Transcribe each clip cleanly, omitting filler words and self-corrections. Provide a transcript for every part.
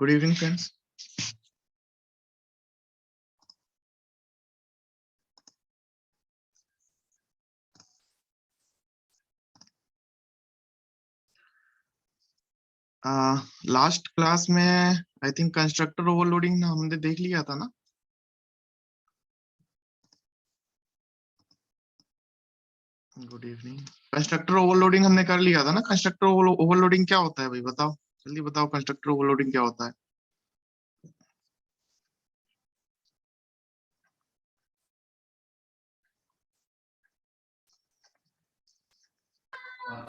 Good evening, friends. Last class में I think constructor overloading हमने देख लिया था ना। Good evening. कंस्ट्रक्टर ओवरलोडिंग हमने कर लिया था ना। कंस्ट्रक्टर ओवरलोडिंग क्या होता है भाई, बताओ जल्दी बताओ, कंस्ट्रक्टर ओवरलोडिंग क्या होता है।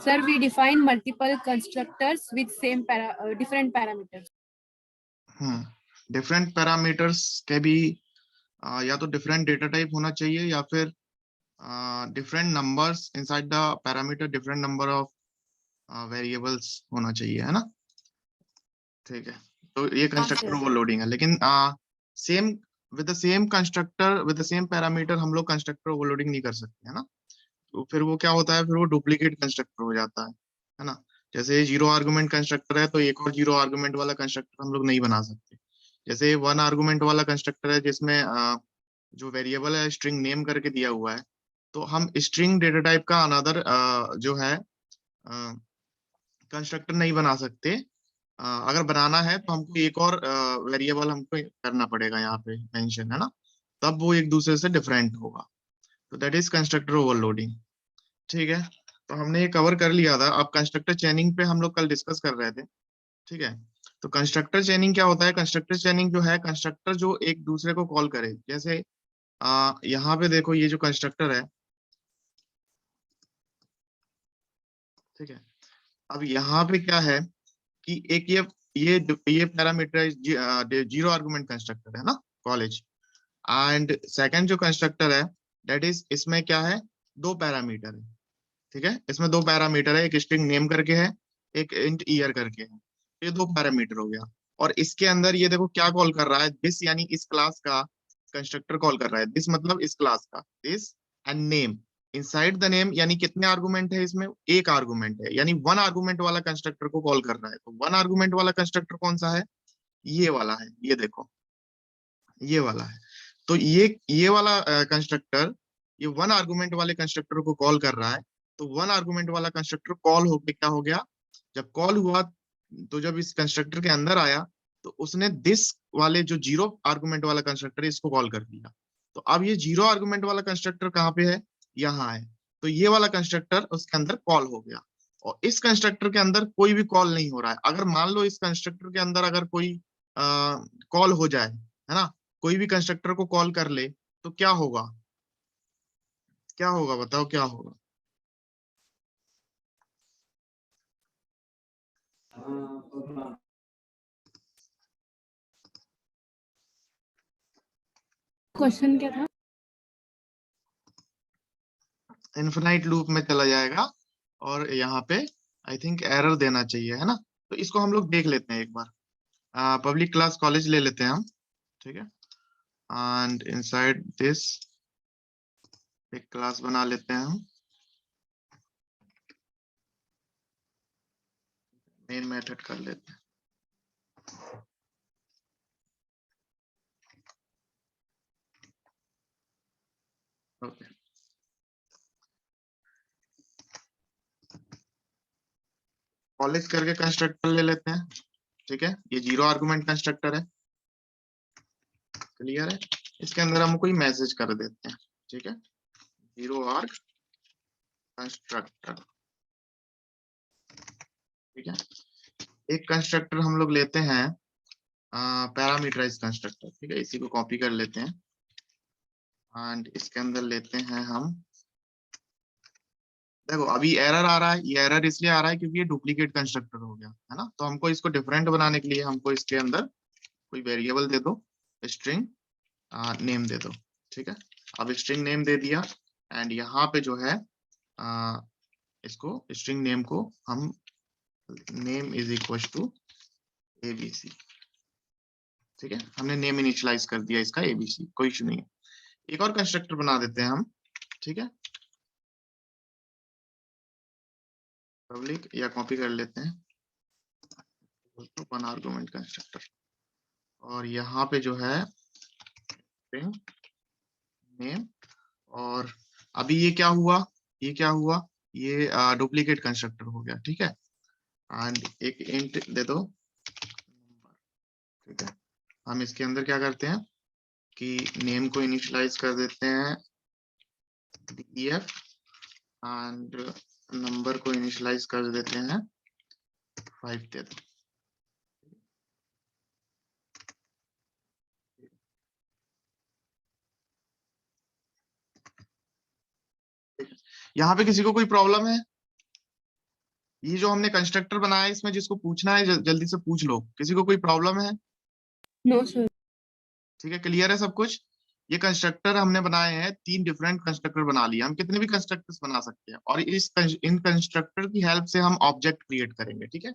Sir, we define multiple constructors with different parameters. Different parameters के भी या तो डिफरेंट डेटा टाइप होना चाहिए या फिर different numbers inside the parameter, different number of variables होना चाहिए, है ना। ठीक है, तो ये कंस्ट्रक्टर ओवरलोडिंग है। लेकिन same with the same constructor with the same parameter हम लोग कंस्ट्रक्टर ओवरलोडिंग नहीं कर सकते, है ना। तो फिर वो क्या होता है, फिर वो डुप्लीकेट कंस्ट्रक्टर हो जाता है ना। जैसे जीरो आर्गुमेंट कंस्ट्रक्टर है तो एक और जीरो आर्गुमेंट वाला कंस्ट्रक्टर हम लोग नहीं बना सकते। जैसे वन आर्गुमेंट वाला कंस्ट्रक्टर है जिसमें जो वेरिएबल है स्ट्रिंग नेम करके दिया हुआ है, तो हम स्ट्रिंग डेटा टाइप का अनदर जो है कंस्ट्रक्टर नहीं बना सकते। अगर बनाना है तो हमको एक और वेरिएबल हमको करना पड़ेगा यहाँ पे मेंशन, है ना, तब वो एक दूसरे से डिफरेंट होगा। तो दैट इज कंस्ट्रक्टर ओवरलोडिंग। ठीक है, तो हमने ये कवर कर लिया था। अब कंस्ट्रक्टर चेनिंग पे हम लोग कल डिस्कस कर रहे थे। ठीक है, तो कंस्ट्रक्टर चेनिंग क्या होता है। कंस्ट्रक्टर चेनिंग जो है, कंस्ट्रक्टर जो एक दूसरे को कॉल करे। जैसे यहाँ पे देखो ये जो कंस्ट्रक्टर है, ठीक है, अब यहाँ पे क्या है कि एक ये पैरामीटर जीरो आर्गुमेंट कंस्ट्रक्टर है ना, कॉलेज। एंड सेकंड जो कंस्ट्रक्टर है दैट इज, इसमें क्या है, दो पैरामीटर है। ठीक है, इसमें दो पैरामीटर है, एक स्ट्रिंग नेम करके है, एक इंट ईयर करके है। ये दो पैरामीटर हो गया। और इसके अंदर ये देखो क्या कॉल कर रहा है, दिस यानी इस क्लास का कंस्ट्रक्टर कॉल कर रहा है। दिस मतलब इस क्लास का, this and name inside the name, यानी कितने आर्गुमेंट है इसमें, एक आर्गुमेंट है, यानी वन आर्गुमेंट वाला कंस्ट्रक्टर को कॉल कर रहा है। तो वन आर्गुमेंट वाला कंस्ट्रक्टर कौन सा है, ये वाला है, ये देखो ये वाला है। तो ये वाला कंस्ट्रक्टर ये वन आर्गुमेंट वाले कंस्ट्रक्टर को कॉल कर रहा है। तो वन आर्गुमेंट वाला कंस्ट्रक्टर कॉल होके क्या हो गया, जब कॉल हुआ तो जब इस कंस्ट्रक्टर के अंदर आया तो उसने दिस वाले जो जीरो आर्गुमेंट वाला कंस्ट्रक्टर है इसको कॉल कर दिया। तो अब ये जीरो आर्गुमेंट वाला कंस्ट्रक्टर कहाँ पे है, यहाँ है। तो ये वाला कंस्ट्रक्टर उसके अंदर कॉल हो गया। और इस कंस्ट्रक्टर के अंदर कोई भी कॉल नहीं हो रहा है। अगर मान लो इस कंस्ट्रक्टर के अंदर अगर कोई कॉल हो जाए, है ना, कोई भी कंस्ट्रक्टर को कॉल कर ले, तो क्या होगा, क्या होगा बताओ क्या होगा। क्वेश्चन क्या था। इन्फिनाइट लूप में चला जाएगा और यहाँ पे आई थिंक एरर देना चाहिए, है ना। तो इसको हम लोग देख लेते हैं एक बार। पब्लिक क्लास कॉलेज ले लेते हैं हम। ठीक है, एंड इनसाइड दिस एक क्लास बना लेते हैं हम, मेन मेथड कर लेते हैं। ओके, कॉलेज करके कंस्ट्रक्टर ले लेते हैं। ठीक है, ये जीरो आर्गुमेंट कंस्ट्रक्टर है, क्लियर है। इसके अंदर हम कोई मैसेज कर देते हैं। ठीक है, जीरो आर्ग कंस्ट्रक्टर। ठीक है, एक कंस्ट्रक्टर हम लोग लेते हैं पैरामीटराइज कंस्ट्रक्टर। ठीक है, इसी को कॉपी कर लेते हैं एंड इसके अंदर लेते हैं हम। देखो अभी एरर आ रहा है, ये एरर इसलिए आ रहा है क्योंकि ये डुप्लीकेट कंस्ट्रक्टर हो गया, है ना। तो हमको इसको डिफरेंट बनाने के लिए हमको इसके अंदर कोई वेरिएबल दे दो, स्ट्रिंग नेम दे दो। ठीक है, अब स्ट्रिंग नेम दे दिया एंड यहाँ पे जो है इसको स्ट्रिंग नेम को हम name is equal to ABC. ठीक है, हमने नेम इनिशियलाइज कर दिया इसका एबीसी, कोई इशू नहीं है। एक और कंस्ट्रक्टर बना देते हैं हम। ठीक है, पब्लिक या कॉपी कर लेते हैं वन आर्गुमेंट कंस्ट्रक्टर। और यहाँ पे जो है string name, और अभी ये क्या हुआ, ये डुप्लीकेट कंस्ट्रक्टर हो गया, ठीक है। एंड एक इंट दे दो, ठीक है। हम इसके अंदर क्या करते हैं कि नेम को इनिशियलाइज कर देते हैं def, एंड नंबर को इनिशियलाइज कर देते हैं 5 दे दो। यहाँ पे किसी को कोई प्रॉब्लम है? ये जो हमने कंस्ट्रक्टर बनाया है, इसमें जिसको पूछना है जल्दी से पूछ लो, किसी को कोई प्रॉब्लम है? No, sir. ठीक है, क्लियर है सब कुछ? ये कंस्ट्रक्टर हमने बनाए हैं, 3 डिफरेंट कंस्ट्रक्टर बना लिए। हम कितने भी कंस्ट्रक्टर्स बना सकते हैं, और इन कंस्ट्रक्टर की हेल्प से हम ऑब्जेक्ट क्रिएट करेंगे, ठीक है।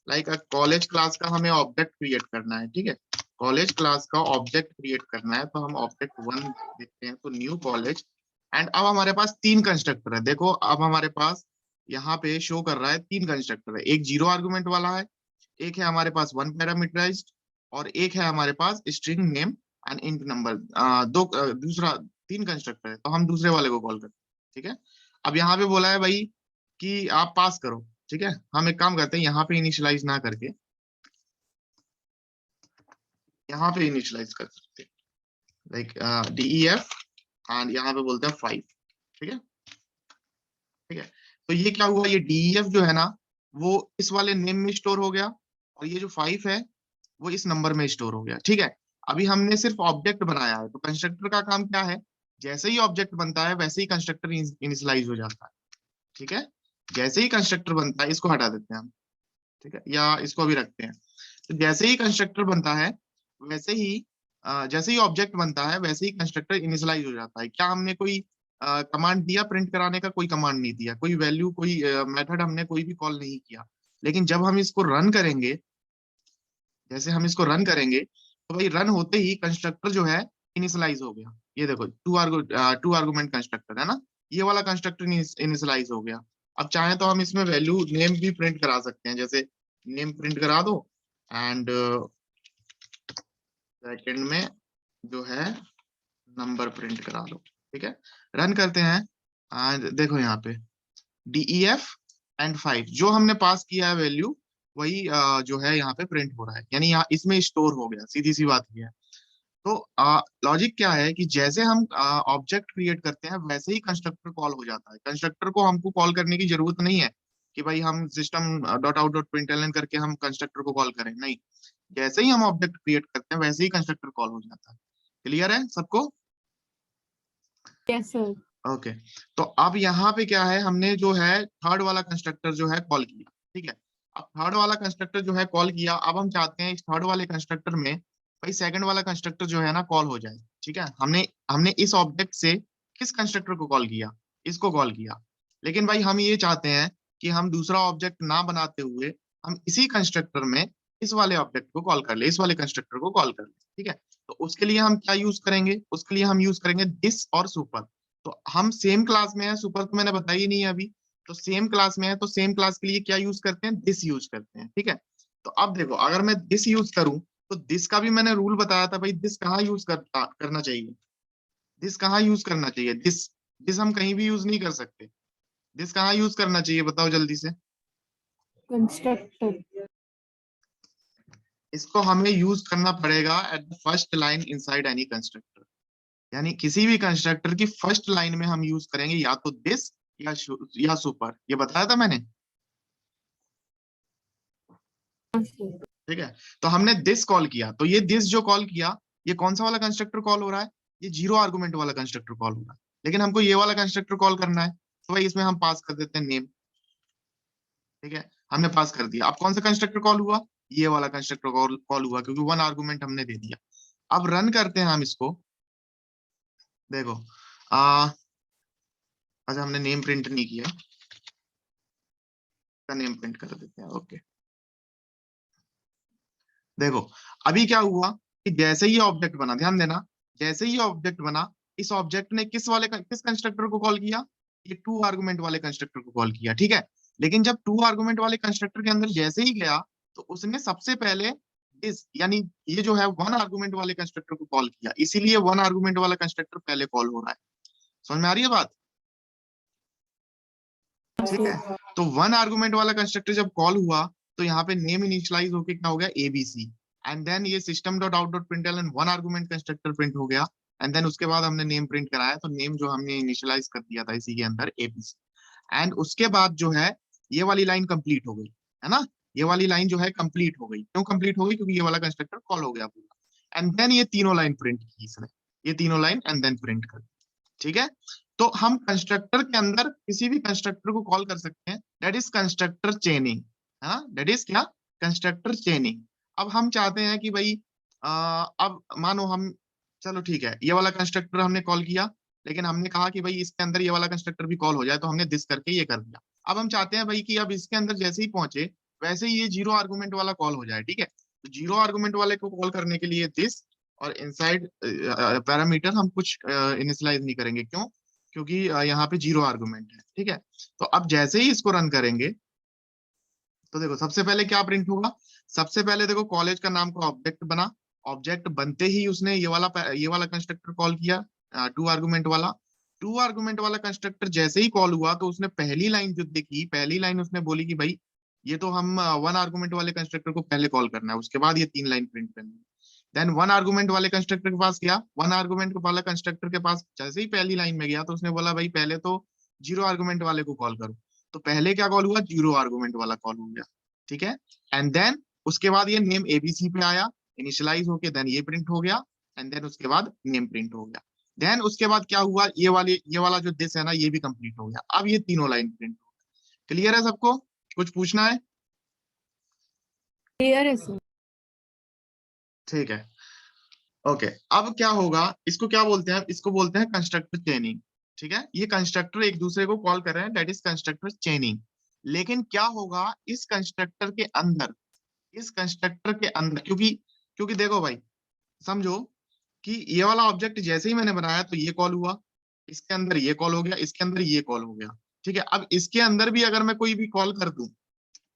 लाइक कॉलेज क्लास का हमें ऑब्जेक्ट क्रिएट करना है, ठीक है। कॉलेज क्लास का ऑब्जेक्ट क्रिएट करना है, तो हम ऑब्जेक्ट 1 देखते हैं, तो न्यू कॉलेज। एंड अब हमारे पास 3 कंस्ट्रक्टर है। देखो अब हमारे पास यहाँ पे शो कर रहा है 3 कंस्ट्रक्टर है। एक 0 आर्गुमेंट वाला है, एक है हमारे पास 1 पैरामीटराइज्ड, और एक है हमारे पास string name and int number. दूसरा 3 कंस्ट्रक्टर है, तो हम दूसरे वाले को कॉल करते हैं, ठीक है। अब यहाँ पे बोला है भाई कि आप पास करो, ठीक है। हम एक काम करते हैं, यहाँ पे इनिशियलाइज ना करके यहाँ पे इनिशियलाइज कर सकते हैं, लाइक def, एंड यहाँ पे बोलते हैं 5, ठीक है, ठीक है। तो ये क्या हुआ, ये def जो है ना, वो इस वाले नेम में स्टोर हो गया, और ये जो 5 है वो इस नंबर में स्टोर हो गया, ठीक है। अभी हमने सिर्फ ऑब्जेक्ट बनाया है, तो कंस्ट्रक्टर का काम क्या है, जैसे ही ऑब्जेक्ट बनता है वैसे ही कंस्ट्रक्टर इनिशियलाइज हो जाता है, ठीक है। जैसे ही कंस्ट्रक्टर बनता है, इसको हटा देते हैं हम, ठीक है, या इसको भी रखते हैं। तो जैसे ही कंस्ट्रक्टर बनता है वैसे ही जैसे ही ऑब्जेक्ट बनता है वैसे ही कंस्ट्रक्टर इनिशियलाइज हो जाता है। क्या हमने कोई कमांड दिया प्रिंट कराने का? कोई कमांड नहीं दिया, कोई वैल्यू, कोई मेथड हमने कोई भी कॉल नहीं किया। लेकिन जब हम इसको रन करेंगे, जैसे हम इसको रन करेंगे, तो भाई रन होते ही कंस्ट्रक्टर जो है इनिशियलाइज हो गया। ये देखो टू आर्गुमेंट कंस्ट्रक्टर है ना, ये वाला कंस्ट्रक्टर इनिशियलाइज हो गया। अब चाहे तो हम इसमें वैल्यू नेम भी प्रिंट करा सकते हैं, जैसे नेम प्रिंट करा दो, एंड सेकंड में जो है नंबर प्रिंट करा दो, ठीक है। रन करते हैं, एंड देखो यहाँ पे def एंड 5 जो हमने पास किया है वैल्यू, वही जो है यहाँ पे प्रिंट हो रहा है, यानी यहाँ इसमें स्टोर हो गया। सीधी सी बात ये है। तो लॉजिक क्या है कि जैसे हम ऑब्जेक्ट क्रिएट करते हैं वैसे ही कंस्ट्रक्टर कॉल हो जाता है। कंस्ट्रक्टर को हमको कॉल करने की जरूरत नहीं है कि भाई हम system dot out dot println करके हम कंस्ट्रक्टर को कॉल करें, नहीं। जैसे ही हम ऑब्जेक्ट क्रिएट करते हैं वैसे ही कंस्ट्रक्टर कॉल हो जाता है। क्लियर है सबको? Yes, sir. ओके। तो अब यहाँ पे क्या है, हमने जो है थर्ड वाला कंस्ट्रक्टर जो है कॉल किया, ठीक है। अब थर्ड वाला कंस्ट्रक्टर जो है कॉल किया, अब हम चाहते हैं इस थर्ड वाले कंस्ट्रक्टर में भाई सेकंड वाला कंस्ट्रक्टर जो है ना कॉल हो जाए, ठीक है। हमने हमने इस ऑब्जेक्ट से किस कंस्ट्रक्टर को कॉल किया? इसको कॉल किया। लेकिन भाई हम ये चाहते हैं कि हम दूसरा ऑब्जेक्ट ना बनाते हुए हम इसी कंस्ट्रक्टर में इस वाले ऑब्जेक्ट को कॉल कर ले, इस वाले कंस्ट्रक्टर को कॉल कर ले, ठीक है। तो उसके लिए हम क्या यूज करेंगे? उसके लिए हम यूज करेंगे दिस और सुपर। तो हम सेम क्लास में है, सुपर तो मैंने बताया ही नहीं है अभी। तो सेम क्लास में है, तो सेम क्लास के लिए क्या यूज करते हैं? दिस यूज करते हैं, ठीक है। तो अब देखो अगर मैं दिस यूज करूं, तो दिस का भी मैंने रूल बताया था भाई, दिस कहाँ यूज करना चाहिए, दिस कहाँ यूज करना चाहिए, दिस दिस हम कहीं भी यूज नहीं कर सकते। दिस कहाँ यूज करना चाहिए बताओ जल्दी से। Constructor. इसको हमें यूज करना पड़ेगा at the first line inside any constructor, यानी किसी भी कंस्ट्रक्टर की फर्स्ट लाइन में हम यूज करेंगे या तो दिस या सुपर। ये बताया था मैंने, Yes, sir. ठीक है। तो हमने दिस कॉल किया, तो ये दिस जो कॉल किया, ये कौन सा वाला कंस्ट्रक्टर कॉल हो रहा है? ये 0 आर्गुमेंट वाला कंस्ट्रक्टर कॉल हो रहा है। लेकिन हमको ये वाला कंस्ट्रक्टर कॉल करना है, तो भाई इसमें हम पास कर देते हैं नेम, ठीक है। हमने पास कर दिया। अब कौन सा कंस्ट्रक्टर कॉल हुआ? ये वाला कंस्ट्रक्टर कॉल हुआ, क्योंकि 1 आर्गुमेंट हमने दे दिया। अब रन करते हैं हम इसको। देखो अच्छा हमने नेम प्रिंट नहीं किया, नेम प्रिंट कर देते हैं, ओके। देखो अभी क्या हुआ कि जैसे ही ऑब्जेक्ट बना, ध्यान देना, जैसे ही ऑब्जेक्ट बना, इस ऑब्जेक्ट ने किस कंस्ट्रक्टर को कॉल किया? ये 2 आर्गुमेंट वाले कंस्ट्रक्टर को कॉल किया, ठीक है। लेकिन जब 2 आर्गुमेंट वाले कंस्ट्रक्टर के अंदर जैसे ही गया, तो उसने सबसे पहले दिस, यानी ये जो है वन आर्गुमेंट वाले कंस्ट्रक्टर को कॉल किया, इसीलिए वन आर्गुमेंट वाला कंस्ट्रक्टर पहले कॉल हो रहा है। समझ में आ रही है बात? ठीक है, तो वन आर्गुमेंट वाला कंस्ट्रक्टर जब कॉल हुआ तो यहाँ पे नेम इनिशियलाइज होके क्या हो गया, एबीसी, एंड देन ये system dot out dot println one argument constructor print हो गया, एंड देन उसके बाद हमने नेम प्रिंट कराया, तो नेम जो हमने इनिशियलाइज कर दिया था इसी के अंदर एबीसी, एंड उसके बाद जो है ये वाली लाइन कंप्लीट हो गई, है ना, ये वाली लाइन जो है कंप्लीट हो गई। क्यों कंप्लीट हो गई? क्योंकि ये वाला कंस्ट्रक्टर कॉल हो गया पूरा, एंड देन ये तीनों लाइन प्रिंट की इसने, ये तीनों लाइन एंड देन प्रिंट कर, ठीक है। तो हम कंस्ट्रक्टर के अंदर किसी भी कंस्ट्रक्टर को कॉल कर सकते हैं, दैट इज कंस्ट्रक्टर चेनिंग, है ना, दैट इज क्या, कंस्ट्रक्टर चेनिंग। अब हम चाहते हैं कि भाई अब मानो हम, चलो ठीक है, ये वाला कंस्ट्रक्टर हमने कॉल किया, लेकिन हमने कहा कि भाई इसके अंदर ये वाला कंस्ट्रक्टर भी कॉल हो जाए, तो हमने दिस करके ये कर दिया। अब हम चाहते हैं भाई कि अब इसके अंदर जैसे ही पहुंचे वैसे ही ये जीरो आर्गुमेंट वाला कॉल हो जाए, ठीक है। तो जीरो आर्गुमेंट वाले को कॉल करने के लिए दिस, और इनसाइड पैरामीटर हम कुछ इनिशियलाइज नहीं करेंगे, क्यों? क्योंकि यहाँ पे जीरो आर्गुमेंट है, ठीक है। तो अब जैसे ही इसको रन करेंगे तो देखो सबसे पहले क्या प्रिंट होगा, सबसे पहले देखो कॉलेज का नाम का ऑब्जेक्ट बना, ऑब्जेक्ट बनते ही उसने ये वाला कंस्ट्रक्टर कॉल किया, टू आर्गुमेंट वाला। टू आर्गुमेंट वाला कंस्ट्रक्टर जैसे ही कॉल हुआ तो उसने पहली लाइन जो देखी, पहली लाइन उसने बोली कि भाई ये तो हम वन आर्गुमेंट वाले कंस्ट्रक्टर को पहले कॉल करना है, उसके बाद ये तीन लाइन प्रिंट करनी है। देन वन आर्गुमेंट वाले कंस्ट्रक्टर के पास गया, वन आर्गुमेंट वाला कंस्ट्रक्टर के पास जैसे ही पहली लाइन में गया तो उसने बोला भाई पहले तो जीरो आर्गुमेंट वाले को कॉल करो, तो पहले क्या कॉल हुआ, जीरो आर्गुमेंट वाला कॉल हो गया, ठीक है। एंड देन उसके बाद ये नेम एबीसी पे आया, इनिशियलाइज होके देन ये प्रिंट हो गया, एंड देन उसके बाद नेम प्रिंट हो गया। देन उसके बाद क्या हुआ, ये वाला जो दिस है ना, ये भी कंप्लीट हो गया। अब ये तीनों लाइन प्रिंट हो गया। क्लियर है सबको? कुछ पूछना है? क्लियर है सर। ठीक है, ओके। अब क्या होगा, इसको क्या बोलते हैं, इसको बोलते हैं कंस्ट्रक्टर चेनिंग, ठीक है। ये कंस्ट्रक्टर एक दूसरे को कॉल कर रहे हैं, दैट इज कंस्ट्रक्टर चेनिंग। लेकिन क्या होगा इस कंस्ट्रक्टर के अंदर, इस कंस्ट्रक्टर के अंदर, क्योंकि क्योंकि देखो भाई, समझो कि ये वाला ऑब्जेक्ट जैसे ही मैंने बनाया तो ये कॉल हुआ, इसके अंदर ये कॉल हो गया, इसके अंदर ये कॉल हो गया, ठीक है। अब इसके अंदर भी अगर मैं कोई भी कॉल कर दूं,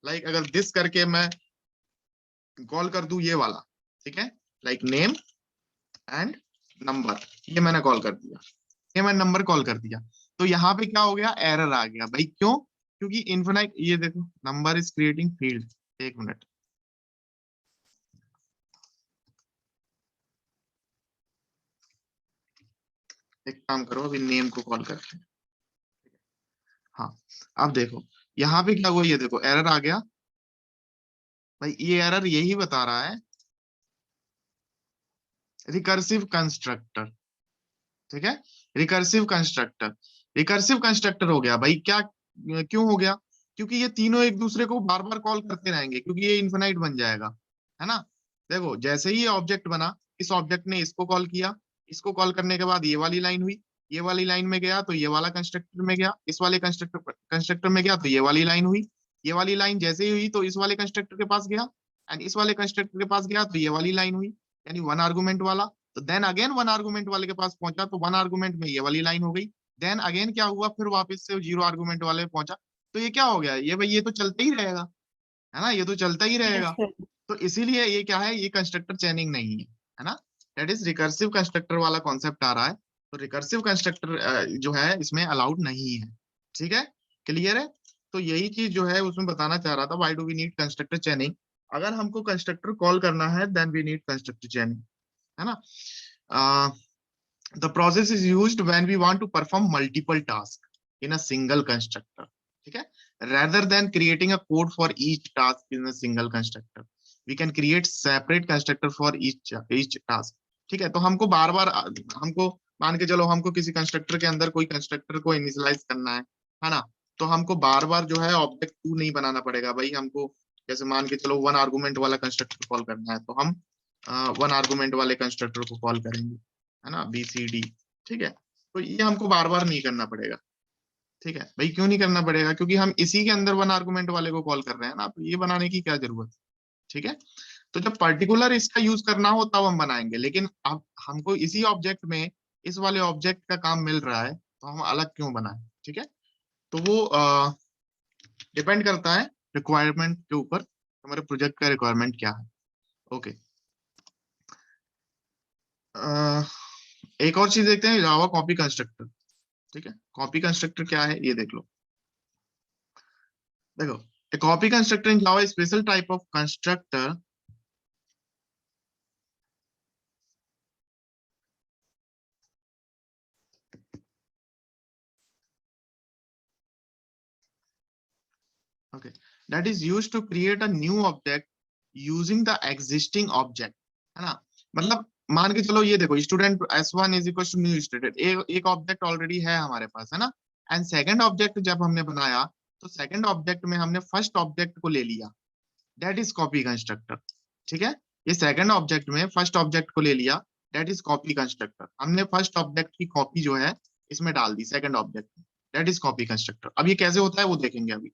लाइक अगर दिस करके मैं कॉल कर दूं ये वाला, ठीक है, लाइक नेम एंड नंबर, ये मैंने कॉल कर दिया, नेम एंड नंबर कॉल कर दिया, तो यहाँ पे क्या हो गया, एरर आ गया भाई। क्यों? क्योंकि इनफिनाइट, ये देखो नंबर इज क्रिएटिंग फील्ड, एक मिनट, एक काम करो, अभी नेम को कॉल करते हैं। हाँ, अब देखो यहाँ पे क्या हुआ, ये देखो एरर आ गया भाई, ये एरर यही बता रहा है रिकर्सिव कंस्ट्रक्टर, ठीक है, रिकर्सिव कंस्ट्रक्टर, रिकर्सिव कंस्ट्रक्टर हो गया भाई। क्या, क्यों हो गया? क्योंकि ये तीनों एक दूसरे को बार बार कॉल करते रहेंगे, क्योंकि ये इन्फिनाइट बन जाएगा, है ना। देखो जैसे ही ये ऑब्जेक्ट बना, इस ऑब्जेक्ट ने इसको कॉल किया, इसको कॉल करने के बाद ये वाली लाइन हुई, ये वाली लाइन में गया तो ये वाला कंस्ट्रक्टर में गया, इस वाले कंस्ट्रक्टर कंस्ट्रक्टर में गया तो ये वाली लाइन हुई, ये वाली लाइन जैसे ही हुई तो इस वाले कंस्ट्रक्टर के पास गया, एंड इस वाले कंस्ट्रक्टर के पास गया तो ये वाली लाइन हुई, यानी वन आर्गुमेंट वाला। तो देन अगेन वन आर्गुमेंट वाले के पास पहुंचा तो वन आर्गुमेंट में ये वाली लाइन हो गई, देन अगेन क्या हुआ, फिर वापस से जीरो आर्गुमेंट वाले पे पहुंचा, तो ये क्या हो गया, ये भाई ये तो चलता ही रहेगा, है ना, ये तो चलता ही यस रहेगा। सर। तो इसीलिए ये क्या है, ये कंस्ट्रक्टर चेनिंग नहीं है ना, दैट इज रिकर्सिव कंस्ट्रक्टर वाला कॉन्सेप्ट आ रहा है। तो रिकर्सिव कंस्ट्रक्टर जो है इसमें अलाउड नहीं है, ठीक है, क्लियर है। तो यही चीज जो है उसमें बताना चाह रहा था, why do we need constructor chaining. अगर हमको कंस्ट्रक्टर कॉल करना है then we need constructor chaining, है ना। The process is used when we want to perform multiple tasks in a single constructor, ठीक है, rather than creating a code for each task in a single constructor, we can create separate constructor for each task, ठीक है। तो हमको बार बार हमको मान के चलो हमको किसी कंस्ट्रक्टर के अंदर कोई कंस्ट्रक्टर को इनिशियलाइज करना है ना, तो हमको बार बार जो है ऑब्जेक्ट टू नहीं बनाना पड़ेगा भाई। हमको जैसे मान के चलो वन आर्गुमेंट वाला कंस्ट्रक्टर कॉल करना है, तो हम वन आर्गुमेंट वाले कंस्ट्रक्टर को कॉल करेंगे, है ना, BCD, ठीक है। तो ये हमको बार बार नहीं करना पड़ेगा, ठीक है भाई। क्यों नहीं करना पड़ेगा? क्योंकि हम इसी के अंदर वन आर्गुमेंट वाले को कॉल कर रहे हैं ना, तो ये बनाने की क्या जरूरत है, ठीक है। तो जब पर्टिकुलर इसका यूज करना हो तब हम बनाएंगे, लेकिन अब हमको इसी ऑब्जेक्ट में इस वाले ऑब्जेक्ट का काम मिल रहा है तो हम अलग क्यों बनाए, ठीक है। तो वो डिपेंड करता है रिक्वायरमेंट के ऊपर, हमारे प्रोजेक्ट का रिक्वायरमेंट क्या है। ओके, एक और चीज देखते हैं, जावा कॉपी कंस्ट्रक्टर। ठीक है, कॉपी कंस्ट्रक्टर क्या है ये देख लो। देखो, a copy constructor in Java is a special type of constructor okay that is used to create a new object using the existing object, है ना। मतलब मान के चलो, ये देखो, student s1 is equal to new student, एक object already है हमारे पास, है ना। एंड सेकंड ऑब्जेक्ट जब हमने बनाया, तो सेकंड ऑब्जेक्ट में हमने फर्स्ट ऑब्जेक्ट को ले लिया, दैट इज कॉपी कंस्ट्रक्टर। ठीक है, ये सेकंड ऑब्जेक्ट में फर्स्ट ऑब्जेक्ट को ले लिया, दैट इज कॉपी कंस्ट्रक्टर। हमने फर्स्ट ऑब्जेक्ट की कॉपी जो है इसमें डाल दी सेकंड ऑब्जेक्ट में, दैट इज कॉपी कंस्ट्रक्टर। अब ये कैसे होता है वो देखेंगे अभी।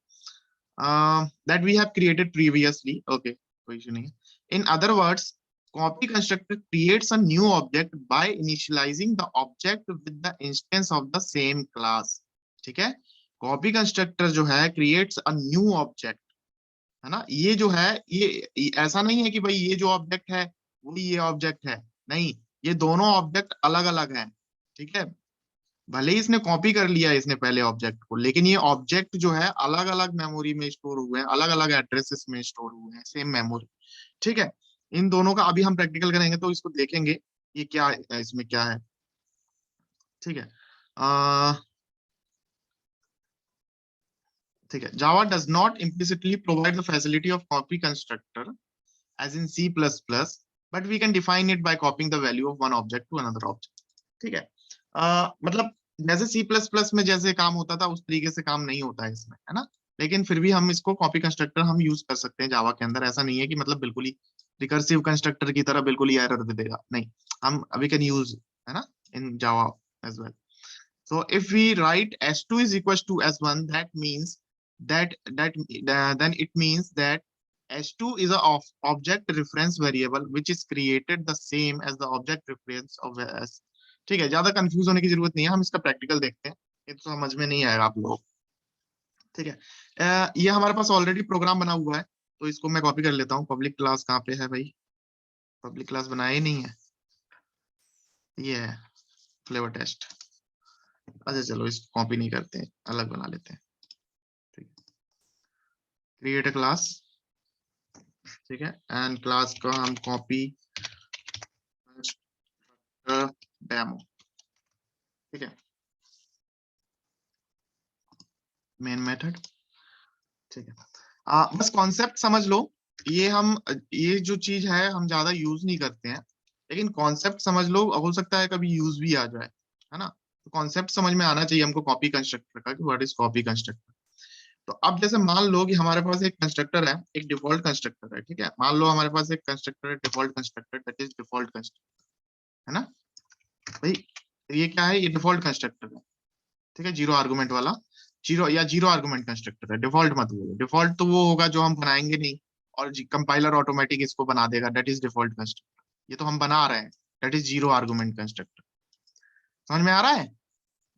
That we have created previously. Okay, कोई इशू नहीं है. In other words, copy constructor creates a new object by initializing the object with the instance of the same class. ठीक है, copy constructor जो है creates a new object, है ना। ये जो है ये ऐसा नहीं है कि भाई ये जो ऑब्जेक्ट है वही ये ऑब्जेक्ट है, नहीं, ये दोनों ऑब्जेक्ट अलग अलग हैं। ठीक है, भले ही इसने कॉपी कर लिया है इसने पहले ऑब्जेक्ट को, लेकिन ये ऑब्जेक्ट जो है अलग अलग मेमोरी में स्टोर हुए हैं, अलग अलग एड्रेसेस में स्टोर हुए हैं, सेम मेमोरी। ठीक है, इन दोनों का अभी हम प्रैक्टिकल करेंगे तो इसको देखेंगे ये क्या है, इसमें क्या है। ठीक है, ठीक है, Java does not implicitly provide the facility of copy constructor as in C++, but we can define it by copying the value of one object to another object. ठीक है, मतलब जैसे C++ में जैसे काम होता था उस तरीके से काम नहीं होता है इसमें, है ना। लेकिन फिर भी हम इसको कॉपी कंस्ट्रक्टर हम यूज कर सकते हैं जावा के अंदर। ऐसा नहीं है कि मतलब बिल्कुल ही रिकर्सिव कंस्ट्रक्टर की तरह बिल्कुल ही एरर दे देगा, नहीं, हम अभी कैन यूज, है ना, in Java as well. So if we write s2 is equals to s1, that means then it means that s2 is a object reference variable which is created the same as the object reference of s। ठीक है, ज्यादा confuse होने की जरूरत नहीं है, हम इसका प्रैक्टिकल देखते हैं, ये तो समझ में नहीं आएगा आप लोगों को। ठीक है, ये हमारे पास ऑलरेडी प्रोग्राम बना हुआ है, तो इसको मैं कॉपी कर लेता हूँ। पब्लिक क्लास कहाँ पे है भाई, पब्लिक क्लास बनाया ही नहीं है, ये है फ्लेवर टेस्ट। अच्छा चलो, इसको कॉपी नहीं करते हैं, अलग बना लेते हैं। ठीक है, क्रिएट अ क्लास। ठीक है, एंड क्लास का हम कॉपी डेमो। ठीक है, मेन मेथड। ठीक है, बस कॉन्सेप्ट समझ लो। ये जो चीज है हम ज्यादा यूज नहीं करते हैं, लेकिन कॉन्सेप्ट समझ लो, हो सकता है कभी यूज भी आ जाए, है ना। तो कॉन्सेप्ट समझ में आना चाहिए हमको कॉपी कंस्ट्रक्टर का, कि व्हाट इज कॉपी कंस्ट्रक्टर। तो अब जैसे मान लो कि हमारे पास एक कंस्ट्रक्टर है, एक डिफॉल्ट कंस्ट्रक्टर है। ठीक है, मान लो हमारे पास एक कंस्ट्रक्टर है, default constructor, that is default constructor, है ना भाई। ये क्या है, ये डिफॉल्ट कंस्ट्रक्टर है। ठीक है, जीरो आर्गुमेंट वाला, जीरो आर्गुमेंट कंस्ट्रक्टर है। डिफॉल्ट मत बोलो, डिफॉल्ट तो वो होगा जो हम बनाएंगे नहीं और कंपाइलर ऑटोमेटिक इसको बना देगा, दैट इज डिफॉल्ट कंस्ट्रक्टर। ये तो हम बना रहे हैं, that is zero argument constructor. समझ में आ रहा है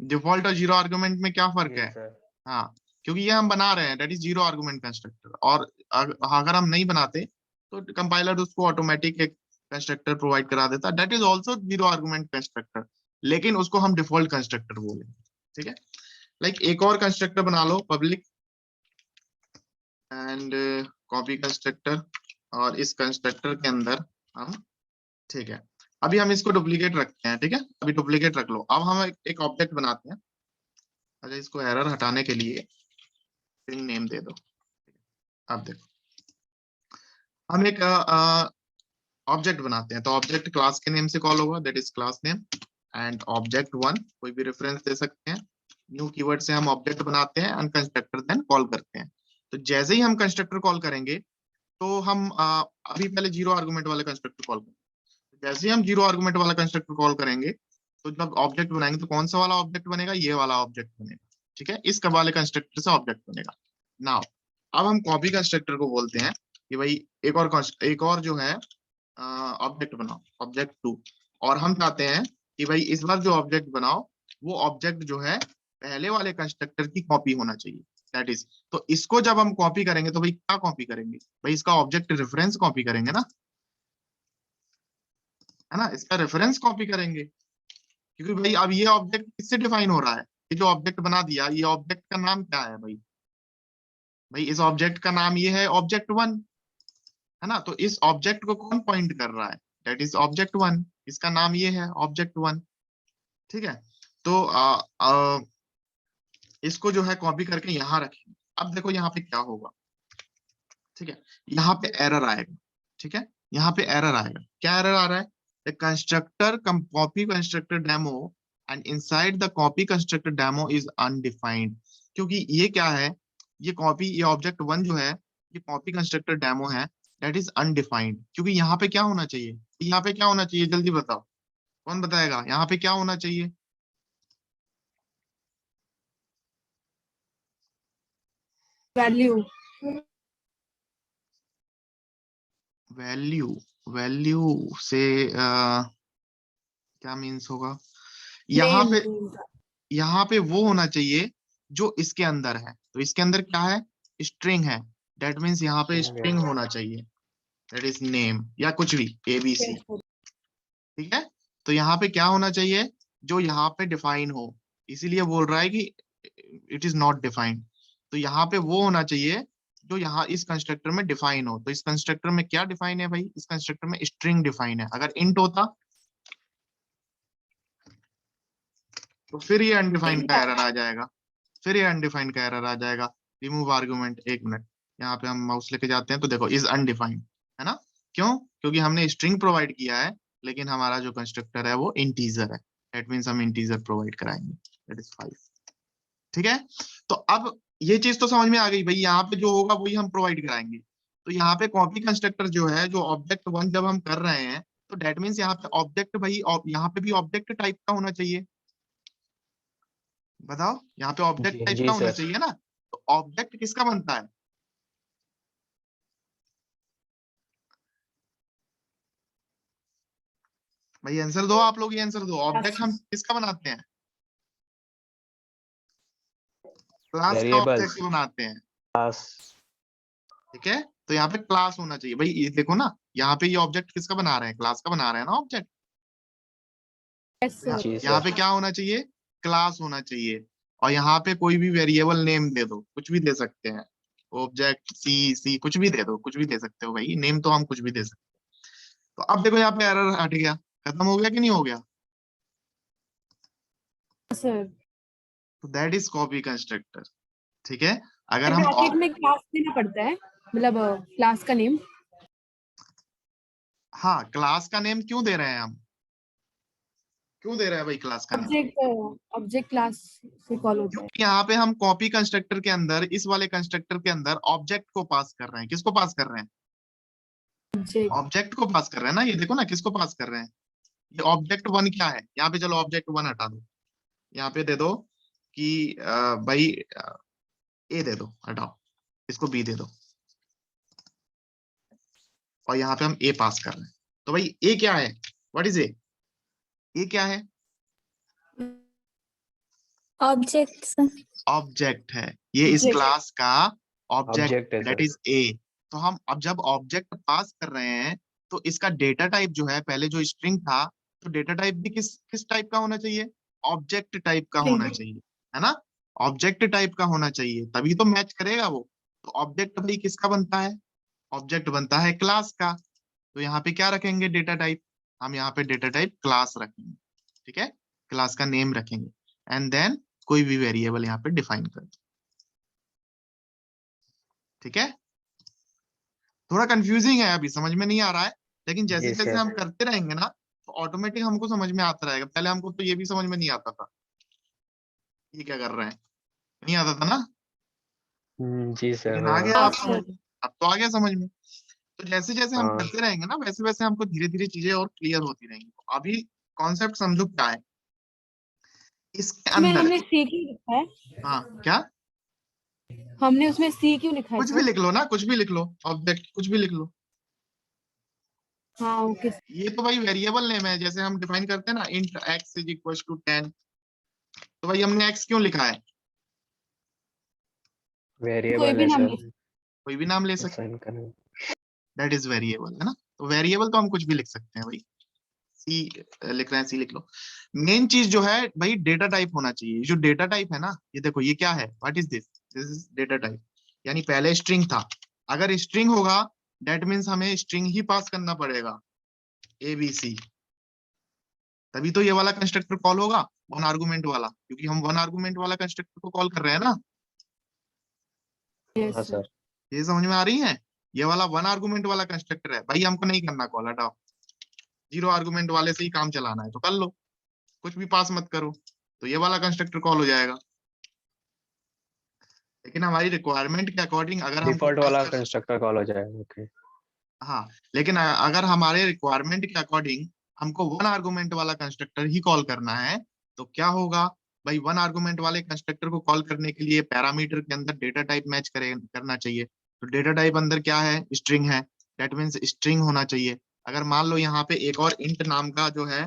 डिफॉल्ट और जीरो आर्गुमेंट में क्या फर्क है। हाँ, क्योंकि ये हम बना रहे हैं, that is zero argument constructor, और अगर हम नहीं बनाते तो कंपाइलर उसको ऑटोमेटिक एक कंस्ट्रक्टर प्रोवाइड करा देता, that is also zero argument constructor, लेकिन उसको हम डिफॉल्ट कंस्ट्रक्टर बोलेंगे। ठीक है, लाइक एक और कंस्ट्रक्टर बना लो, पब्लिक एंड कॉपी कंस्ट्रक्टर, और इस कंस्ट्रक्टर के अंदर हम, ठीक है, अभी हम इसको डुप्लीकेट रखते हैं। ठीक है, अभी डुप्लीकेट रख लो। अब हम एक ऑब्जेक्ट बनाते हैं। अच्छा, इसको एरर हटाने के लिए स्ट्रिंग नेम दे दो। अब देखो, हम एक ऑब्जेक्ट बनाते हैं, तो ऑब्जेक्ट क्लास के नेम से कॉल होगा, that is class name, and object one कोई भी रेफरेंस दे सकते हैं। न्यू कीवर्ड से हम ऑब्जेक्ट बनाते हैं एंड कंस्ट्रक्टर देन कॉल करते हैं। तो जैसे ही हम कंस्ट्रक्टर कॉल करेंगे, तो हम अभी पहले जीरो आर्गुमेंट वाले कंस्ट्रक्टर कॉल करेंगे। जैसे ही हम जीरो आर्गुमेंट वाला कंस्ट्रक्टर कॉल करेंगे, तो जब ऑब्जेक्ट बनाएंगे तो कौन सा वाला ऑब्जेक्ट बनेगा, ये वाला ऑब्जेक्ट बनेगा। ठीक है, इस वाले कंस्ट्रक्टर से ऑब्जेक्ट बनेगा। नाउ अब हम कॉपी कंस्ट्रक्टर को बोलते हैं कि भाई एक और जो है ऑब्जेक्ट बनाओ, ऑब्जेक्ट टू, और हम चाहते हैं कि भाई इस बार जो ऑब्जेक्ट बनाओ वो ऑब्जेक्ट जो है पहले वाले कंस्ट्रक्टर की कॉपी होना चाहिए, दैट इज। तो इसको जब हम कॉपी करेंगे तो भाई क्या कॉपी करेंगे, भाई इसका ऑब्जेक्ट रेफरेंस कॉपी करेंगे ना। है ना, इसका रेफरेंस कॉपी करेंगे, क्योंकि भाई अब ये ऑब्जेक्ट किससे डिफाइन हो रहा है, ये जो ऑब्जेक्ट बना दिया, ये ऑब्जेक्ट का नाम क्या है भाई, भाई इस ऑब्जेक्ट का नाम ये है ऑब्जेक्ट वन, है ना, तो इस ऑब्जेक्ट को कौन पॉइंट कर रहा है, दैट इज ऑब्जेक्ट वन, इसका नाम ये है ऑब्जेक्ट वन। ठीक है, तो इसको जो है कॉपी करके यहाँ रखेंगे। अब देखो यहाँ पे क्या होगा, ठीक है, यहाँ पे एरर आएगा, ठीक है, यहाँ पे एरर आएगा, क्या एरर आ रहा है, the constructor copy constructor demo and inside the copy constructor demo is undefined, क्योंकि ये क्या है, ये कॉपी, ये ऑब्जेक्ट वन जो है, ये कॉपी कंस्ट्रक्टर डेमो है, दैट इज अनडिफाइंड, क्योंकि यहाँ पे क्या होना चाहिए, यहाँ पे क्या होना चाहिए, जल्दी बताओ, कौन बताएगा, यहाँ पे क्या होना चाहिए, वैल्यू। वैल्यू, वैल्यू से क्या मीन्स होगा, यहाँ नेम। पे, यहाँ पे वो होना चाहिए जो इसके अंदर है, तो इसके अंदर क्या है, स्ट्रिंग है, दैट मीन्स यहाँ पे स्ट्रिंग होना चाहिए, दैट इज नेम या कुछ भी ABC, ठीक है, तो यहाँ पे क्या होना चाहिए, जो यहाँ पे डिफाइन हो, इसीलिए बोल रहा है कि इट इज नॉट डिफाइंड, तो यहाँ पे वो होना चाहिए जो यहाँ इस कंस्ट्रक्टर में डिफाइन हो, तो इस कंस्ट्रक्टर में क्या डिफाइन है भाई, इस कंस्ट्रक्टर में स्ट्रिंग डिफाइन है, अगर इंट होता तो फिर ये अनडिफाइंड का एरर आ जाएगा, फिर ये अनडिफाइंड का एरर आ जाएगा, रिमूव आर्गुमेंट, एक मिनट, यहाँ पे हम माउस लेके जाते हैं तो देखो इज अनडिफाइंड, है ना, क्यों, क्योंकि हमने स्ट्रिंग प्रोवाइड किया है, लेकिन हमारा जो कंस्ट्रक्टर है वो इंटीजर है, दैट मीन्स हम इंटीजर प्रोवाइड कराएंगे, दैट इज 5, ठीक है, तो अब ये चीज तो समझ में आ गई भाई, यहाँ पे जो होगा वही हम प्रोवाइड कराएंगे, तो यहाँ पे कॉपी कंस्ट्रक्टर जो है, जो ऑब्जेक्ट वन जब हम कर रहे हैं, तो दैट मीन्स यहाँ पे ऑब्जेक्ट भाई, यहाँ पे भी ऑब्जेक्ट टाइप का होना चाहिए, बताओ, यहाँ पे ऑब्जेक्ट जी टाइप जी का होना सर। चाहिए ना, तो ऑब्जेक्ट किसका बनता है, भाई आंसर दो, आप लोग ये आंसर दो, ऑब्जेक्ट हम किसका बनाते हैं, क्लास का वेरिएबल्स, ऑब्जेक्ट बनाते हैं, क्लास। ठीक है, तो यहाँ पे क्लास होना चाहिए भाई, ये देखो ना, यहाँ पे ये ऑब्जेक्ट किसका बना रहे हैं, क्लास का बना रहे हैं ना ऑब्जेक्ट, जी यहाँ सर। पे क्या होना चाहिए, क्लास होना चाहिए, और यहाँ पे कोई भी वेरिएबल नेम दे दो, कुछ भी दे सकते हैं, ऑब्जेक्ट सी सी कुछ भी दे दो, कुछ भी दे सकते हो भाई, नेम तो हम कुछ भी दे सकते हैं, तो अब देखो यहाँ पे एरर हट गया, खत्म हो गया कि नहीं हो गया, सर तो दैट इज कॉपी कंस्ट्रक्टर, ठीक है, अगर हम ब्रैकेट में क्लास देना पड़ता है, मतलब क्लास का नेम। हाँ, क्लास का नेम क्यों दे रहे हैं हम, क्यों दे रहे हैं भाई क्लास का नेम, ऑब्जेक्ट क्लास से कॉल होता है। क्योंकि यहाँ पे हम कॉपी कंस्ट्रक्टर के अंदर, इस वाले कंस्ट्रक्टर के अंदर ऑब्जेक्ट को पास कर रहे हैं, किसको पास कर रहे हैं, ऑब्जेक्ट। ऑब्जेक्ट को पास कर रहे हैं ना, ये देखो ना किसको पास कर रहे हैं, ये ऑब्जेक्ट वन क्या है, यहाँ पे चलो ऑब्जेक्ट वन हटा दो, यहाँ पे दे दो कि भाई ए दे दो, हटाओ, इसको बी दे दो, और यहाँ पे हम ए पास कर रहे हैं, तो भाई ए क्या है, व्हाट इज ए क्या है, ऑब्जेक्ट। ऑब्जेक्ट है, ये इस Object. क्लास का ऑब्जेक्ट, ऑब्जेक्ट है दैट सर। इज ए, तो हम अब जब ऑब्जेक्ट पास कर रहे हैं, तो इसका डेटा टाइप जो है, पहले जो स्ट्रिंग था, तो डेटा टाइप भी किस किस टाइप का होना चाहिए, ऑब्जेक्ट टाइप का होना चाहिए, है ना, ऑब्जेक्ट टाइप का होना चाहिए, तभी तो मैच करेगा वो, तो ऑब्जेक्ट भाई किसका बनता है, ऑब्जेक्ट बनता है क्लास का, तो यहाँ पे क्या रखेंगे डेटा टाइप, हम यहाँ पे डेटा टाइप क्लास रखेंगे, ठीक है, क्लास का नेम रखेंगे, एंड देन कोई भी वेरिएबल यहाँ पे डिफाइन कर दो, ठीक है, थोड़ा कंफ्यूजिंग है, अभी समझ में नहीं आ रहा है, लेकिन जैसे जी जैसे सर। हम करते रहेंगे ना, तो ऑटोमेटिक हमको समझ में आता रहेगा, पहले हमको तो ये भी समझ में नहीं आता था, ये क्या कर रहे हैं, नहीं आता था ना, जी सर। लेकिन आ गया हाँ आप समझ सर। में, अब तो आ गया समझ में, तो जैसे जैसे हम हाँ करते रहेंगे ना, वैसे वैसे हमको धीरे धीरे चीजें और क्लियर होती रहेंगी, तो अभी कॉन्सेप्ट समझो क्या है इसके उसमें अंदर, हमने सी क्यों लिखा है? हाँ क्या, हमने उसमें सी क्यों लिखा है कुछ भी सर? लिख लो ना, कुछ भी लिख लो, ऑब्जेक्ट कुछ भी लिख लो, हाँ ओके। ये तो भाई वेरिएबल नेम है, जैसे हम डिफाइन करते हैं ना, int x is equal to 10, तो भाई हमने x क्यों लिखा है, कोई वेरिएबल भी है नाम सर। लिख। कोई भी नाम ले सकते, असाइन करना। दैट इज वेरिएबल, है ना, तो वेरिएबल तो हम कुछ भी लिख सकते हैं भाई, सी लिख रहे हैं, सी लिख लो। मेन चीज जो है भाई डेटा टाइप होना चाहिए। जो डेटा टाइप है ना, ये देखो ये क्या है, what is this, this is data type. यानी पहले स्ट्रिंग था, अगर स्ट्रिंग होगा दैट मीन्स हमें स्ट्रिंग ही पास करना पड़ेगा, ABC। तभी तो ये वाला कंस्ट्रक्टर कॉल होगा, वन आर्गुमेंट वाला, क्योंकि हम वन आर्गुमेंट वाला कंस्ट्रक्टर को कॉल कर रहे हैं ना। Yes, हाँ sir. सर। ये समझ में आ रही है? ये वाला वन आर्गुमेंट वाला कंस्ट्रक्टर है भाई, हमको नहीं करना कॉल, हटाओ। जीरो आर्गुमेंट वाले से ही काम चलाना है तो कर लो, कुछ भी पास मत करो, तो ये वाला कंस्ट्रक्टर कॉल हो जाएगा। लेकिन हमारी रिक्वायरमेंट के अकॉर्डिंग अगर हमको डिफॉल्ट वाला कंस्ट्रक्टर कॉल हो जाएगा। ओके। हाँ, लेकिन अगर हमारे रिक्वायरमेंट के अकॉर्डिंग हमको वन आर्गुमेंट वाला कंस्ट्रक्टर ही कॉल करना है तो क्या होगा भाई, वन आर्गुमेंट वाले कंस्ट्रक्टर को कॉल करने के लिए पैरामीटर के अंदर डेटा टाइप मैच करना चाहिए। तो डेटा टाइप अंदर क्या है, स्ट्रिंग है, दैट मीन्स स्ट्रिंग होना चाहिए। अगर मान लो यहाँ पे एक और इंट नाम का जो है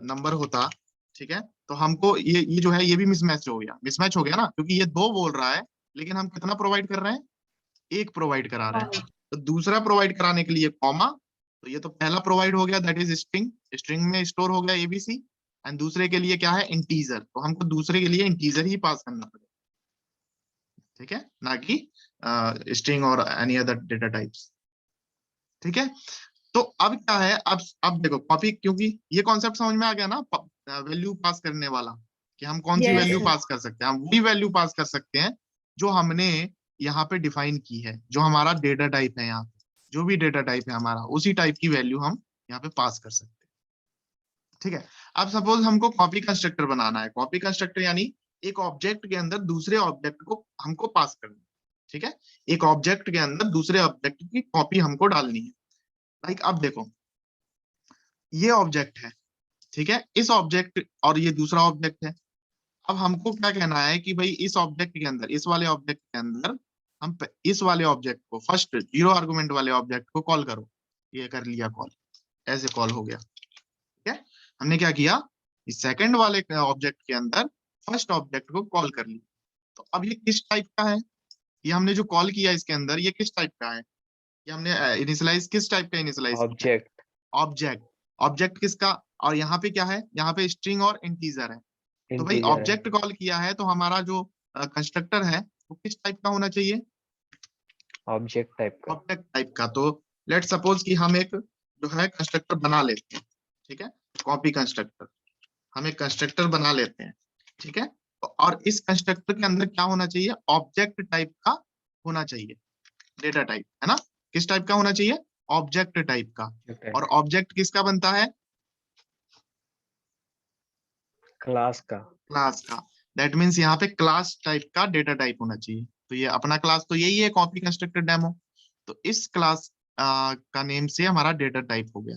नंबर होता, ठीक है, तो हमको ये जो है ये भी मिसमैच हो गया, मिसमैच हो गया ना, क्योंकि ये 2 बोल रहा है लेकिन हम कितना प्रोवाइड कर रहे हैं, 1 प्रोवाइड करा रहे हैं। तो दूसरा प्रोवाइड कराने के लिए कॉमा, तो ये तो पहला प्रोवाइड हो गया दैट इज स्ट्रिंग, स्ट्रिंग में स्टोर हो गया ABC। एंड दूसरे के लिए क्या है, इंटीजर, तो हमको दूसरे के लिए इंटीजर ही पास करना पड़ेगा, ठीक है, ना कि स्ट्रिंग और एनी अदर डेटा टाइप्स, ठीक है। तो अब क्या है, अब देखो कॉपी, क्योंकि ये कॉन्सेप्ट समझ में आ गया ना, वैल्यू पास करने वाला, कि हम कौन सी Yes, वैल्यू sir. पास कर सकते हैं, हम वही वैल्यू पास कर सकते हैं जो हमने यहाँ पे डिफाइन की है, जो हमारा डेटा टाइप है, यहाँ पे जो भी डेटा टाइप है हमारा, उसी टाइप की वैल्यू हम यहाँ पे पास कर सकते हैं, ठीक है। अब सपोज हमको कॉपी कंस्ट्रक्टर बनाना है, कॉपी कंस्ट्रक्टर यानी एक ऑब्जेक्ट के अंदर दूसरे ऑब्जेक्ट को हमको पास करना है, ठीक है, एक ऑब्जेक्ट के अंदर दूसरे ऑब्जेक्ट की कॉपी हमको डालनी है। लाइक अब देखो ये ऑब्जेक्ट है, ठीक है, इस ऑब्जेक्ट और ये दूसरा ऑब्जेक्ट है। अब हमको क्या कहना है कि भाई इस ऑब्जेक्ट के अंदर, इस वाले ऑब्जेक्ट के अंदर हम इस वाले ऑब्जेक्ट को, फर्स्ट जीरो आर्गुमेंट वाले ऑब्जेक्ट को कॉल करो। ये कर लिया कॉल, ऐसे कॉल हो गया, ठीक है। हमने क्या किया, इस सेकंड वाले ऑब्जेक्ट के अंदर फर्स्ट ऑब्जेक्ट को कॉल कर लिया। तो अब ये किस टाइप का है, ये हमने जो कॉल किया इसके अंदर ये किस टाइप का है, ये हमने इनिशियलाइज किस टाइप का इनिशियलाइज किया, ऑब्जेक्ट। ऑब्जेक्ट। ऑब्जेक्ट किसका, और यहाँ पे क्या है, यहाँ पे स्ट्रिंग और इंटीजर है। तो भाई इंटीजर है। ऑब्जेक्ट कॉल किया है तो हमारा जो कंस्ट्रक्टर है वो किस टाइप का होना चाहिए, ऑब्जेक्ट टाइप का। ऑब्जेक्ट टाइप का। तो लेट सपोज कि हम एक जो है कंस्ट्रक्टर बना लेते हैं, ठीक है, कॉपी कंस्ट्रक्टर, हम एक कंस्ट्रक्टर बना लेते हैं, ठीक है। और इस कंस्ट्रक्टर के अंदर क्या होना चाहिए, ऑब्जेक्ट टाइप का होना चाहिए, डेटा टाइप है ना, किस टाइप का होना चाहिए, ऑब्जेक्ट टाइप का। और ऑब्जेक्ट किसका बनता है, क्लास का। क्लास का। दैट मीन्स यहाँ पे क्लास टाइप का डेटा टाइप होना चाहिए। तो ये अपना क्लास तो यही है, कॉपी कंस्ट्रक्टर डेमो। तो इस क्लास का नेम से हमारा डेटा टाइप हो गया।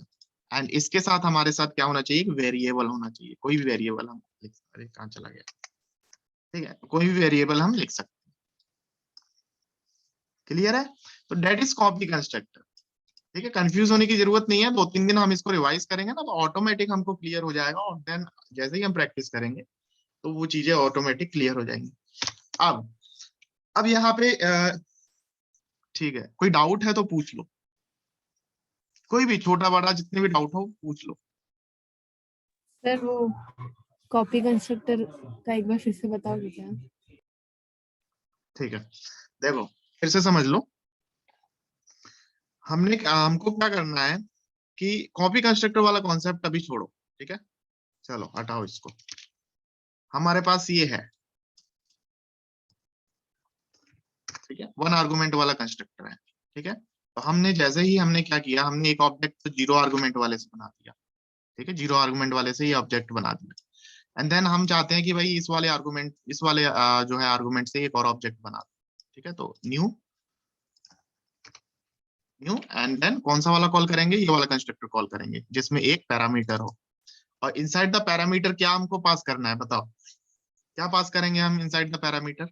एंड इसके साथ हमारे साथ क्या होना चाहिए, वेरिएबल होना चाहिए, कोई भी वेरिएबल हम लिख सकते हैं। कहाँ चला गया, ठीक है, कोई भी वेरिएबल हम लिख सकते हैं, क्लियर है। तो डेट इज कॉपी कंस्ट्रक्टर, ठीक है, कंफ्यूज होने की जरूरत नहीं है। 2-3 दिन हम इसको रिवाइज करेंगे ना तो ऑटोमेटिक हमको क्लियर हो जाएगा, और देन जैसे ही हम प्रैक्टिस करेंगे तो वो चीजें ऑटोमेटिक क्लियर हो जाएंगी। अब यहाँ पे ठीक है, कोई डाउट है तो पूछ लो, कोई भी छोटा बड़ा जितने भी डाउट हो पूछ लो। सर वो कॉपी कंस्ट्रक्टर का एक बार फिर से बताओगे क्या? ठीक है, देखो फिर से समझ लो, हमको क्या करना है कि कॉपी कंस्ट्रक्टर वाला कॉन्सेप्ट अभी छोड़ो, ठीक है, चलो हटाओ इसको। हमारे पास ये है, ठीक है, वन आर्गुमेंट वाला कंस्ट्रक्टर है, ठीक है। तो हमने जैसे ही हमने क्या किया, हमने एक ऑब्जेक्ट जीरो आर्गुमेंट वाले से बना दिया, ठीक है, जीरो आर्गुमेंट वाले से ये ऑब्जेक्ट बना दिया। एंड देन हम चाहते हैं कि भाई इस वाले आर्गुमेंट, इस वाले जो है आर्गुमेंट से एक और ऑब्जेक्ट बना दो, ठीक है। तो न्यू न्यू एंड देन कौन सा वाला कॉल करेंगे, ये वाला कंस्ट्रक्टर कॉल करेंगे जिसमें एक पैरामीटर हो। और इनसाइड द पैरामीटर क्या हमको पास करना है, बताओ क्या पास करेंगे हम inside the parameter,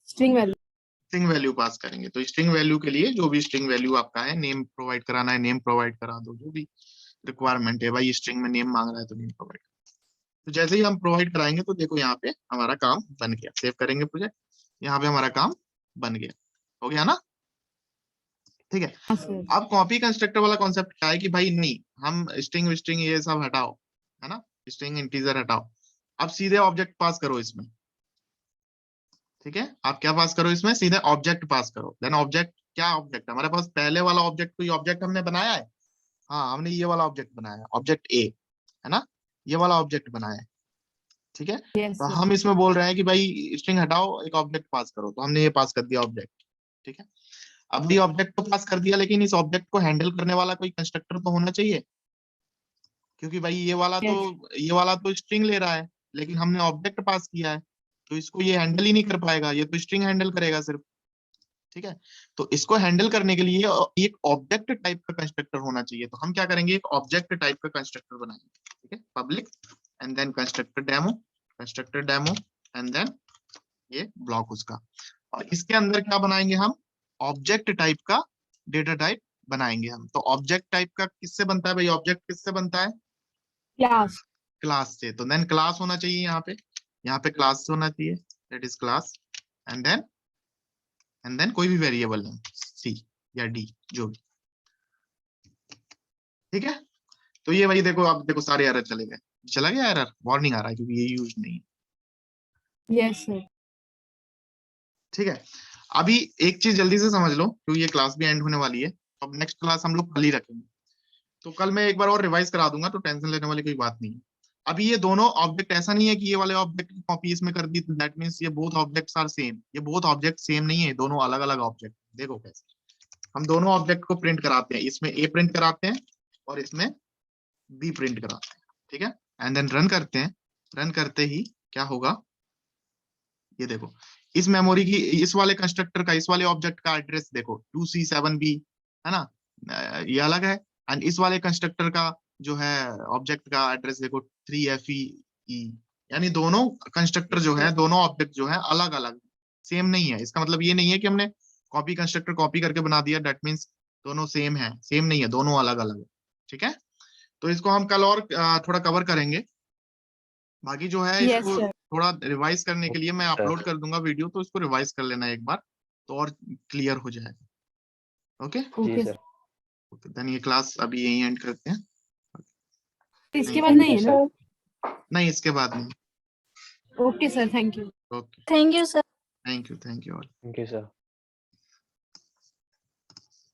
string value. String value pass करेंगे। तो स्ट्रिंग वैल्यू के लिए जो भी स्ट्रिंग वैल्यू आपका है, नेम प्रोवाइड कराना है नेम प्रोवाइड करा दो, जो भी रिक्वायरमेंट है भाई, स्ट्रिंग में नेम मांग रहा है तो नेम प्रोवाइड। तो जैसे ही हम प्रोवाइड कराएंगे तो देखो यहाँ पे हमारा काम बन गया, सेव करेंगे प्रोजेक्ट, यहाँ पे हमारा काम बन गया, हो गया ना। ठीक है। हाँ सर। अब कॉपी कंस्ट्रक्टर वाला कॉन्सेप्ट क्या है कि भाई नहीं, हम स्ट्रिंग विस्ट्रिंग ये सब हटाओ, है ना, स्ट्रिंग इंटीजर हटाओ, अब सीधे ऑब्जेक्ट पास करो इसमें। ठीक है, आप क्या पास करो इसमें, सीधे ऑब्जेक्ट पास करो। देन ऑब्जेक्ट, क्या ऑब्जेक्ट हमारे पास, पहले वाला ऑब्जेक्ट, कोई ऑब्जेक्ट हमने बनाया है, हाँ हमने ये वाला ऑब्जेक्ट बनाया है, ऑब्जेक्ट ए, है ना, ये वाला ऑब्जेक्ट बनाया है। ठीक है, यस तो सर। हम इसमें बोल रहे हैं कि भाई स्ट्रिंग हटाओ, एक ऑब्जेक्ट पास करो, तो हमने ये पास कर दिया ऑब्जेक्ट। ठीक है, अब ये ऑब्जेक्ट तो पास कर दिया, लेकिन इस ऑब्जेक्ट को हैंडल करने वाला कोई कंस्ट्रक्टर तो होना चाहिए, क्योंकि भाई यस ये वाला तो स्ट्रिंग ले रहा है, लेकिन हमने ऑब्जेक्ट पास किया है, तो इसको ये हैंडल ही नहीं कर पाएगा, ये तो स्ट्रिंग हैंडल करेगा सिर्फ। ठीक है, तो इसको हैंडल करने के लिए एक ऑब्जेक्ट टाइप का कंस्ट्रक्टर होना चाहिए, तो हम क्या करेंगे, एक ऑब्जेक्ट टाइप का कंस्ट्रक्टर बनाएंगे। ठीक है, public and then constructor demo and then ये ब्लॉक उसका, और इसके अंदर क्या बनाएंगे हम, ऑब्जेक्ट टाइप का डेटा टाइप बनाएंगे हम। तो ऑब्जेक्ट टाइप का किससे बनता है भाई, ऑब्जेक्ट किससे बनता है, क्लास। क्लास से। तो देन क्लास होना चाहिए यहाँ पे क्लास होना चाहिए, that is class, and then कोई भी वेरिएबल है, सी या डी, जो भी। ठीक है, तो ये भाई देखो, अब देखो सारे एरर चले गए, चला गया एरर, वार्निंग आ रहा है क्योंकि ये यूज नहीं है। Yes sir. ठीक है, अभी एक चीज जल्दी से समझ लो, क्योंकि ये क्लास भी एंड होने वाली है, अब नेक्स्ट क्लास हम लोग कल ही रखेंगे, तो कल मैं एक बार और रिवाइज करा दूंगा, तो टेंशन लेने वाली कोई बात नहीं है। अभी ये दोनों ऑब्जेक्ट, ऐसा नहीं है कि ये वाले ऑब्जेक्ट की कॉपी इसमें कर दी, दैट मींस ये बोथ ऑब्जेक्ट्स आर सेम, ये बोथ ऑब्जेक्ट सेम नहीं है, दोनों अलग अलग ऑब्जेक्ट। देखो कैसे हम दोनों ऑब्जेक्ट को प्रिंट कराते हैं, इसमें ए प्रिंट कराते हैं और इसमें बी प्रिंट कराते हैं। ठीक है, एंड देन रन करते हैं, रन करते ही क्या होगा, ये देखो, इस मेमोरी की, इस वाले कंस्ट्रक्टर का, इस वाले ऑब्जेक्ट का एड्रेस देखो 2C7B, है ना, ये अलग है, एंड इस वाले कंस्ट्रक्टर का जो है ऑब्जेक्ट का एड्रेस देखो 3FEE, यानी दोनों कंस्ट्रक्टर जो है, दोनों ऑब्जेक्ट जो है अलग अलग, सेम नहीं है। इसका मतलब ये नहीं है कि हमने कॉपी कंस्ट्रक्टर कॉपी करके बना दिया, दैट मीन्स दोनों सेम है, सेम नहीं है, दोनों अलग अलग है। ठीक है, तो इसको हम कल और थोड़ा कवर करेंगे, बाकी जो है यस इसको सर। थोड़ा रिवाइज करने के लिए मैं सर अपलोड कर दूंगा वीडियो, तो इसको रिवाइज कर लेना एक बार, तो और क्लियर हो जाएगा। ओके, जी ओके सर, ओके, देन ये क्लास अभी यहीं एंड करते हैं। इसके नहीं, बाद नहीं है ना? सर। नहीं इसके बाद नहीं। Okay sir, thank you. Okay, thank you sir. Thank you all. Thank you sir.